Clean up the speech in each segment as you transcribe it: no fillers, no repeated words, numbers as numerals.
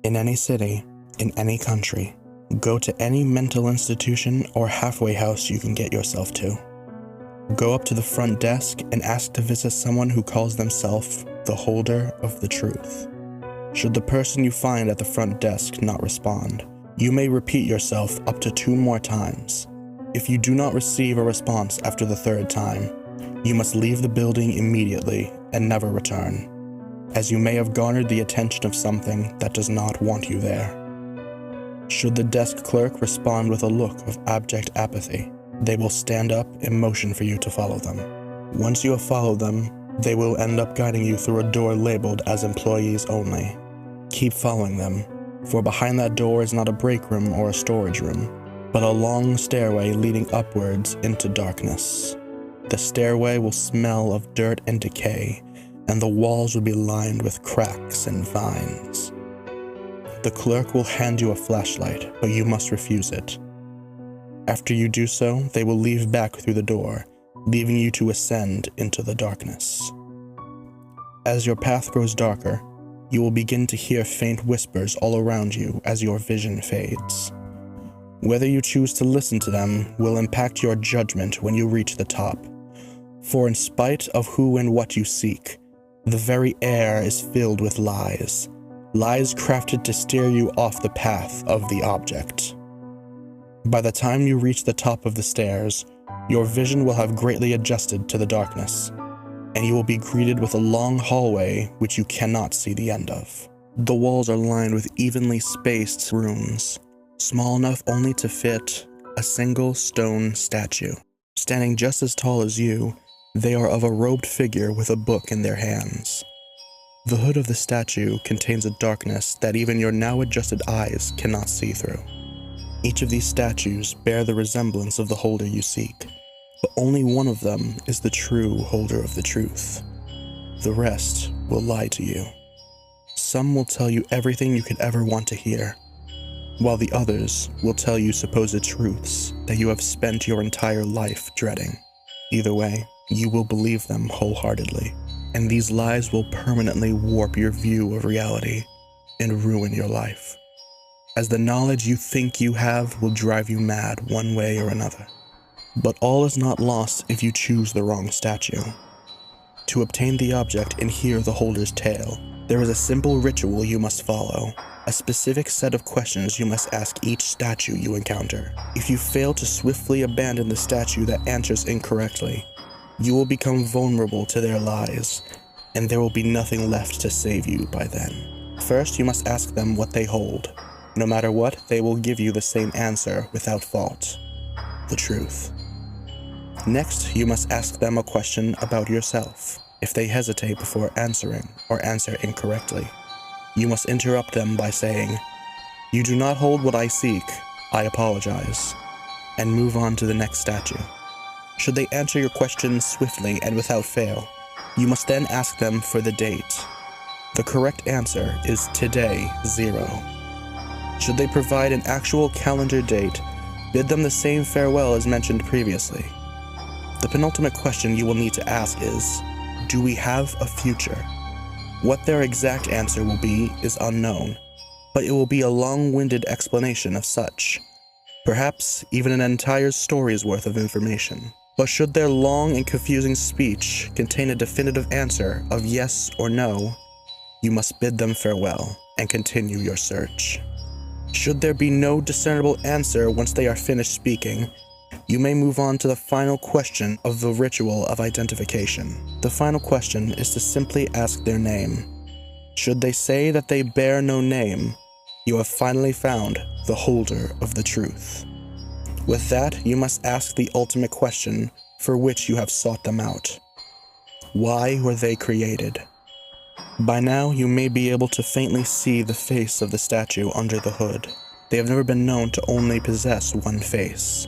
In any city, in any country, go to any mental institution or halfway house you can get yourself to. Go up to the front desk and ask to visit someone who calls themselves the holder of the truth. Should the person you find at the front desk not respond, you may repeat yourself up to 2 more times. If you do not receive a response after the 3rd time, you must leave the building immediately and never return, as you may have garnered the attention of something that does not want you there. Should the desk clerk respond with a look of abject apathy, they will stand up and motion for you to follow them. Once you have followed them, they will end up guiding you through a door labeled as employees only. Keep following them, for behind that door is not a break room or a storage room, but a long stairway leading upwards into darkness. The stairway will smell of dirt and decay, and the walls will be lined with cracks and vines. The clerk will hand you a flashlight, but you must refuse it. After you do so, they will leave back through the door, leaving you to ascend into the darkness. As your path grows darker, you will begin to hear faint whispers all around you as your vision fades. Whether you choose to listen to them will impact your judgment when you reach the top. For in spite of who and what you seek, the very air is filled with lies. Lies crafted to steer you off the path of the object. By the time you reach the top of the stairs, your vision will have greatly adjusted to the darkness, and you will be greeted with a long hallway which you cannot see the end of. The walls are lined with evenly spaced rooms, small enough only to fit a single stone statue. Standing just as tall as you, they are of a robed figure with a book in their hands. The hood of the statue contains a darkness that even your now adjusted eyes cannot see through. Each of these statues bear the resemblance of the holder you seek, but only one of them is the true holder of the truth. The rest will lie to you. Some will tell you everything you could ever want to hear, while the others will tell you supposed truths that you have spent your entire life dreading. Either way, you will believe them wholeheartedly, and these lies will permanently warp your view of reality and ruin your life, as the knowledge you think you have will drive you mad one way or another. But all is not lost if you choose the wrong statue. To obtain the object and hear the holder's tale, there is a simple ritual you must follow, a specific set of questions you must ask each statue you encounter. If you fail to swiftly abandon the statue that answers incorrectly, you will become vulnerable to their lies, and there will be nothing left to save you by then. First, you must ask them what they hold. No matter what, they will give you the same answer without fault: the truth. Next, you must ask them a question about yourself. If they hesitate before answering or answer incorrectly, you must interrupt them by saying, "You do not hold what I seek. I apologize," and move on to the next statue. Should they answer your question swiftly and without fail, you must then ask them for the date. The correct answer is today 0. Should they provide an actual calendar date, bid them the same farewell as mentioned previously. The penultimate question you will need to ask is, do we have a future? What their exact answer will be is unknown, but it will be a long-winded explanation of such. Perhaps even an entire story's worth of information. But should their long and confusing speech contain a definitive answer of yes or no, you must bid them farewell and continue your search. Should there be no discernible answer once they are finished speaking, you may move on to the final question of the ritual of identification. The final question is to simply ask their name. Should they say that they bear no name, you have finally found the holder of the truth. With that, you must ask the ultimate question for which you have sought them out. Why were they created? By now, you may be able to faintly see the face of the statue under the hood. They have never been known to only possess one face.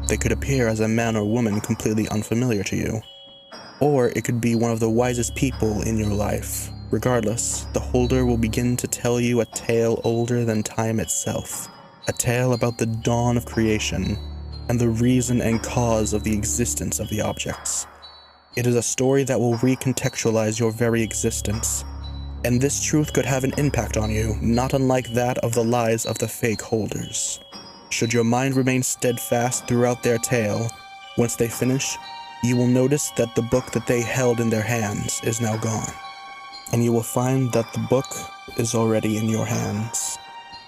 They could appear as a man or woman completely unfamiliar to you, or it could be one of the wisest people in your life. Regardless, the holder will begin to tell you a tale older than time itself, a tale about the dawn of creation and the reason and cause of the existence of the objects. It is a story that will recontextualize your very existence, And this truth could have an impact on you, not unlike that of the lies of the fake holders. Should your mind remain steadfast throughout their tale, once they finish, you will notice that the book that they held in their hands is now gone. And you will find that the book is already in your hands.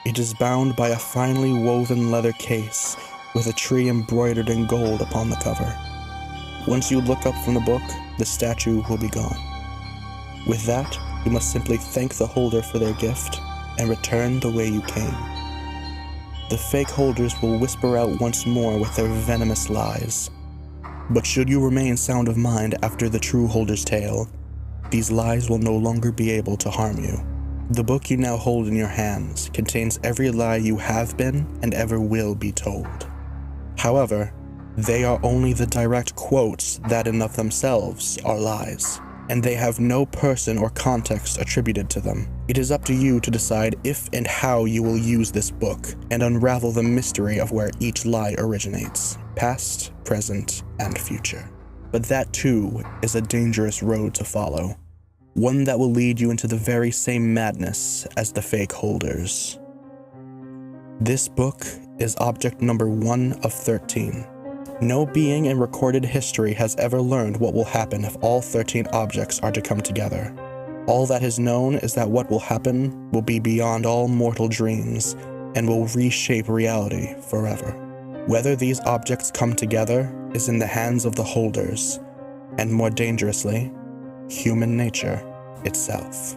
It is bound by a finely woven leather case with a tree embroidered in gold upon the cover. Once you look up from the book, the statue will be gone. With that, you must simply thank the holder for their gift and return the way you came. The fake holders will whisper out once more with their venomous lies. But should you remain sound of mind after the true holder's tale, these lies will no longer be able to harm you. The book you now hold in your hands contains every lie you have been and ever will be told. However, they are only the direct quotes that in of themselves are lies, and they have no person or context attributed to them. It is up to you to decide if and how you will use this book and unravel the mystery of where each lie originates, past, present, and future. But that too is a dangerous road to follow, one that will lead you into the very same madness as the fake holders. This book is object number 1 of 13. No being in recorded history has ever learned what will happen if all 13 objects are to come together. All that is known is that what will happen will be beyond all mortal dreams and will reshape reality forever. Whether these objects come together is in the hands of the holders, and more dangerously, human nature itself.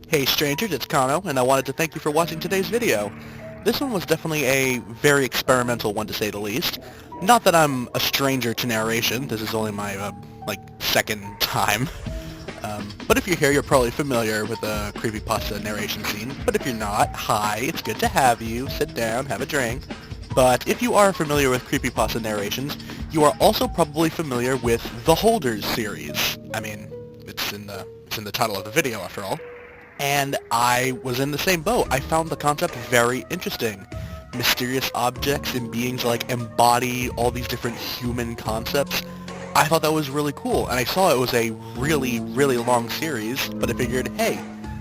Hey strangers, it's Kano, and I wanted to thank you for watching today's video. This one was definitely a very experimental one to say the least. Not that I'm a stranger to narration, this is only my, second time. But if you're here, you're probably familiar with the creepypasta narration scene. But if you're not, hi, it's good to have you. Sit down, have a drink. But if you are familiar with creepypasta narrations, you are also probably familiar with the Holders series. I mean, it's in the title of the video after all. And I was in the same boat. I found the concept very interesting. Mysterious objects and beings like embody all these different human concepts. I thought that was really cool, and I saw it was a really, really long series, but I figured, hey,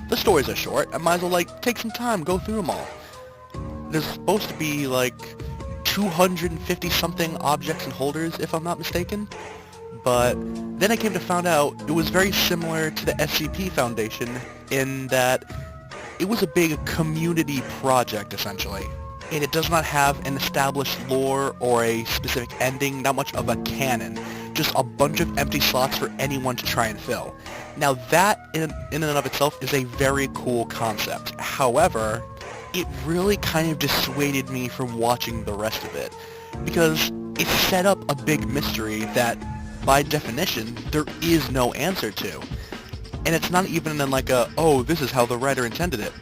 the stories are short, I might as well take some time, go through them all. There's supposed to be 250 something objects and holders, if I'm not mistaken. But then I came to find out it was very similar to the SCP Foundation in that it was a big community project, essentially. And it does not have an established lore or a specific ending, not much of a canon. Just a bunch of empty slots for anyone to try and fill. Now that, in and of itself, is a very cool concept. However, it really kind of dissuaded me from watching the rest of it. Because it set up a big mystery that, by definition, there is no answer to. And it's not even in oh, this is how the writer intended it.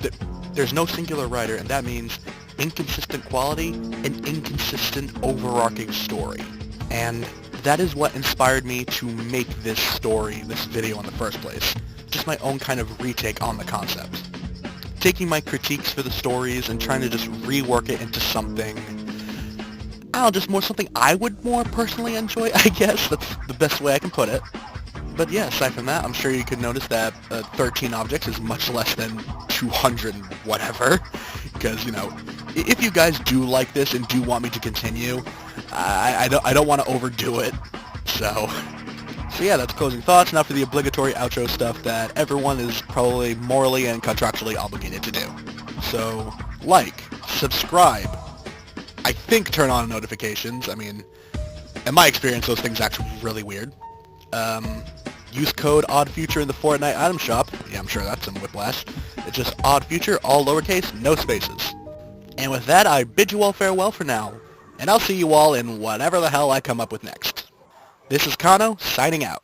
There's no singular writer, and that means inconsistent quality and inconsistent overarching story. And that is what inspired me to make this video in the first place. Just my own kind of retake on the concept. Taking my critiques for the stories and trying to just rework it into something, I don't know, just more something I would more personally enjoy, I guess. That's the best way I can put it. But yeah, aside from that, I'm sure you could notice that 13 objects is much less than 200 and whatever. Because, if you guys do like this and do want me to continue, I don't want to overdo it. So yeah, that's closing thoughts. Now for the obligatory outro stuff that everyone is probably morally and contractually obligated to do. So, subscribe, I think turn on notifications. I mean, in my experience, those things are actually really weird. Use code OddFuture in the Fortnite item shop. Yeah, I'm sure that's some whiplash. It's just OddFuture, all lowercase, no spaces. And with that, I bid you all farewell for now. And I'll see you all in whatever the hell I come up with next. This is Kano, signing out.